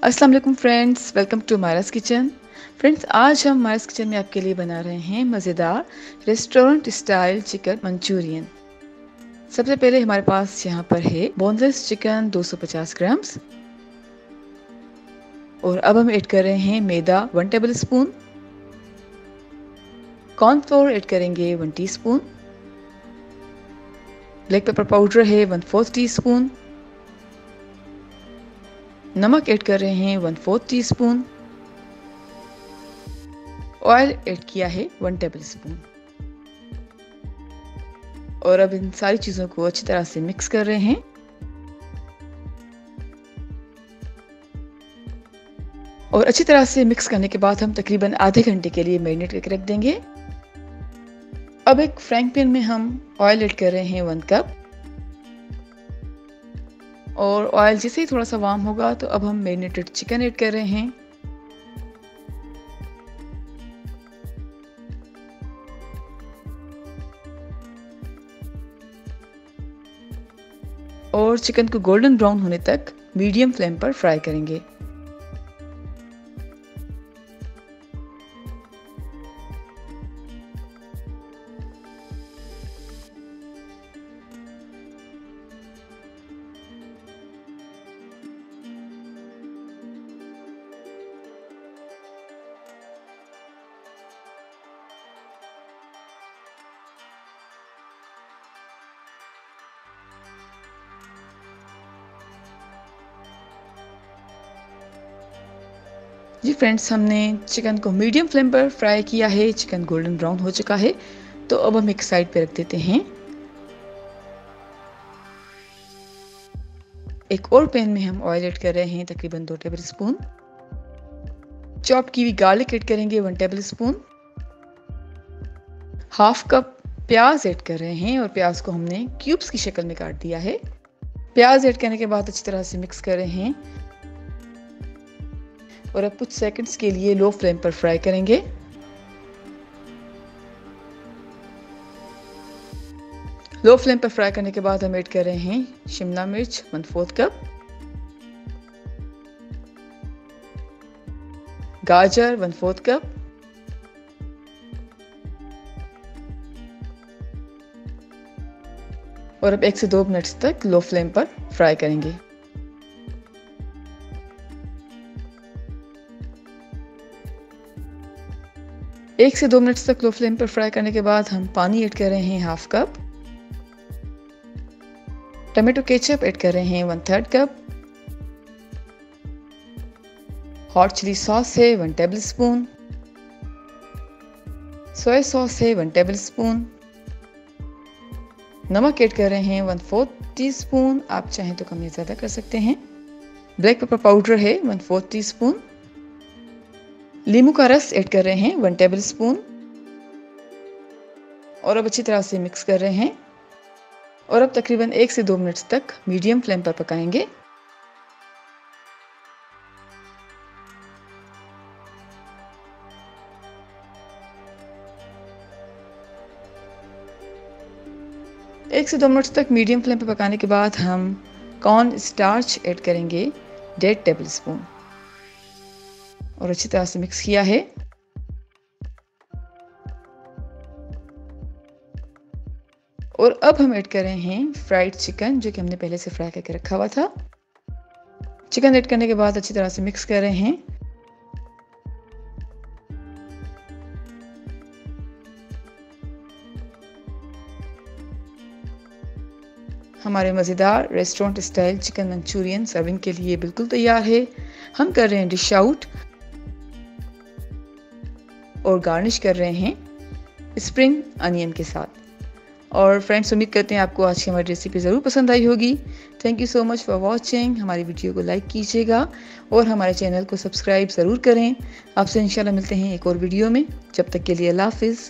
अस्सलाम वालेकुम friends, welcome to Maira's kitchen. Friends, आज हम मायरास किचन में आपके लिए बना रहे हैं मज़ेदार रेस्टोरेंट स्टाइल चिकन मंचूरियन। सबसे पहले हमारे पास यहाँ पर है बोनलेस चिकन 250 ग्राम्स। और अब हम ऐड कर रहे हैं मैदा 1 टेबल स्पून, कॉर्नफ्लोर ऐड करेंगे 1 टीस्पून, ब्लैक पेपर पाउडर है 1/4 टीस्पून, नमक ऐड कर रहे हैं 1/4 टीस्पून, ऑयल ऐड किया है 1 टेबल स्पून। और अब इन सारी चीज़ों को अच्छी तरह से मिक्स कर रहे हैं। और अच्छी तरह से मिक्स करने के बाद हम तकरीबन आधे घंटे के लिए मैरिनेट करके रख देंगे। अब एक फ्राइंग पैन में हम ऑयल ऐड कर रहे हैं 1 कप। और ऑयल जैसे ही थोड़ा सा वार्म होगा तो अब हम मैरिनेटेड चिकन ऐड कर रहे हैं। और चिकन को गोल्डन ब्राउन होने तक मीडियम फ्लेम पर फ्राई करेंगे। जी फ्रेंड्स, हमने चिकन को मीडियम फ्लेम पर फ्राई किया है। चिकन गोल्डन ब्राउन हो चुका है, तो अब हम एक साइड पे रख देते हैं। एक और पैन में हम ऑयल ऐड कर रहे हैं तकरीबन 2 टेबल स्पून। चॉप की हुई गार्लिक ऐड करेंगे 1 टेबल स्पून। हाफ कप प्याज ऐड कर रहे हैं और प्याज को हमने क्यूब्स की शक्ल में काट दिया है। प्याज ऐड करने के बाद अच्छी तरह से मिक्स कर रहे हैं और अब कुछ सेकंड्स के लिए लो फ्लेम पर फ्राई करेंगे। लो फ्लेम पर फ्राई करने के बाद हम ऐड कर रहे हैं शिमला मिर्च 1/4 कप, गाजर 1/4 कप, और अब 1 से 2 मिनट्स तक लो फ्लेम पर फ्राई करेंगे। एक से 2 मिनट्स तक लो फ्लेम पर फ्राई करने के बाद हम पानी ऐड कर रहे हैं half cup. Tomato ketchup add कर रहे हैं 1/3 कप। हॉट चिली सॉस है 1 टेबल स्पून। सोया सॉस है 1 टेबल स्पून। नमक ऐड कर रहे हैं 1/4 टीस्पून, आप चाहें तो कम या ज़्यादा कर सकते हैं। ब्लैक पेपर पाउडर है 1/4 टीस्पून। नींबू का रस ऐड कर रहे हैं 1 टेबल स्पून। और अब अच्छी तरह से मिक्स कर रहे हैं और अब तकरीबन 1 से 2 मिनट्स तक मीडियम फ्लेम पर पकाएंगे। एक से 2 मिनट्स तक मीडियम फ्लेम पर पकाने के बाद हम कॉर्न स्टार्च ऐड करेंगे 1.5 टेबल स्पून और अच्छी तरह से मिक्स किया है। और अब हम ऐड कर रहे हैं फ्राइड चिकन, जो कि हमने पहले से फ्राई करके रखा हुआ था। चिकन ऐड करने के बाद अच्छी तरह से मिक्स कर रहे हैं। हमारे मज़ेदार restaurant style chicken Manchurian serving के लिए बिल्कुल तैयार है। हम कर रहे हैं डिश आउट और गार्निश कर रहे हैं स्प्रिंग अनियन के साथ। और फ्रेंड्स, उम्मीद करते हैं आपको आज की हमारी रेसिपी ज़रूर पसंद आई होगी। Thank you so much for watching. हमारी वीडियो को लाइक कीजिएगा और हमारे चैनल को सब्सक्राइब ज़रूर करें। आपसे इंशाल्लाह मिलते हैं एक और वीडियो में। जब तक के लिए अल्लाह हाफिज़।